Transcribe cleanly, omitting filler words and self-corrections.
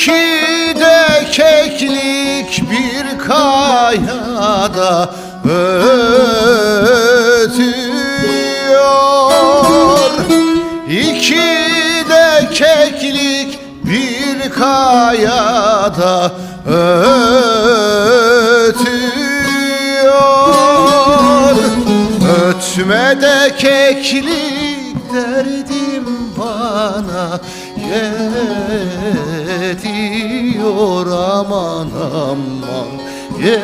İki de keklik bir kayada ötüyor. İki de keklik bir kayada ötüyor. Ötme de keklik derdim bana yetiyor, aman aman yetiyor.